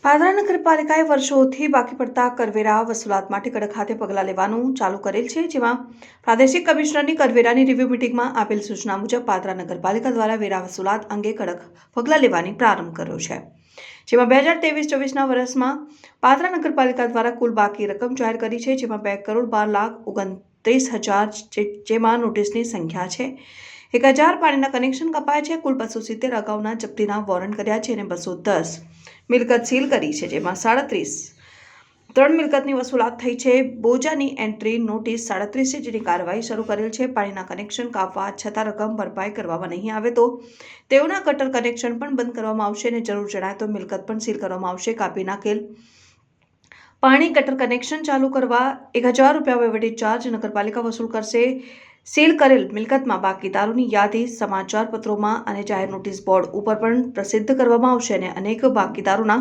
પાદરા નગરપાલિકાએ વર્ષોથી બાકી પડતા કરવેરા વસૂલાત માટે કડક હાથે પગલાં લેવાનું ચાલુ કરેલ છે, જેમાં પ્રાદેશિક કમિશનરની કરવેરાની રિવ્યુ મિટિંગમાં આપેલ સૂચના મુજબ પાદરા નગરપાલિકા દ્વારા વેરા વસૂલાત અંગે કડક પગલાં લેવાની પ્રારંભ કર્યો છે, જેમાં 2023-24ના વર્ષમાં પાદરા નગરપાલિકા દ્વારા કુલ બાકી રકમ જાહેર કરી છે, જેમાં 2,12,29,000 જેમાં નોટિસની સંખ્યા છે। 1,000 પાણીના કનેક્શન કપાયા છે। કુલ 270 અગાઉના જપ્તીના વોરંટ કર્યા છે અને 210 મિલકત સીલ કરી છે, જેમાં 3 મિલકતની વસૂલાત થઈ છે। બોજાની એન્ટ્રી નોટિસ 37 છે, જેની કાર્યવાહી શરૂ કરેલ છે। પાણીના કનેક્શન કાપવા છતાં રકમ ભરપાઈ કરવામાં નહીં આવે તો તેઓના ગટર કનેક્શન પણ બંધ કરવામાં આવશે અને જરૂર જણાય તો મિલકત પણ સીલ કરવામાં આવશે। કાપી નાખેલ પાણી ગટર કનેક્શન ચાલુ કરવા 1,000 રૂપિયા વહીવટી ચાર્જ નગરપાલિકા વસૂલ કરશે। સીલ કરેલ મિલકતમાં બાકીદારોની યાદી સમાચાર પત્રોમાં અને જાહેર નોટિસ બોર્ડ ઉપર પણ પ્રસિદ્ધ કરવામાં આવશે અને અનેક બાકીદારોના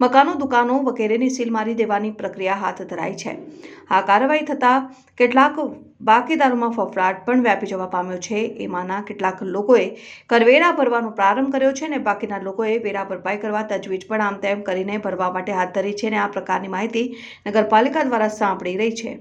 મકાનો, દુકાનો વગેરેની સીલ મારી દેવાની પ્રક્રિયા હાથ ધરાઈ છે। આ કાર્યવાહી થતાં કેટલાક બાકીદારોમાં ફફડાટ પણ વ્યાપી જવા પામ્યો છે। એમાંના કેટલાક લોકોએ કરવેરા ભરવાનો પ્રારંભ કર્યો છે અને બાકીના લોકોએ વેરા ભરપાઈ કરવા તજવીજ પણ આમ તેમ કરીને ભરવા માટે હાથ ધરી છે અને આ પ્રકારની માહિતી નગરપાલિકા દ્વારા સાંપડી રહી છે।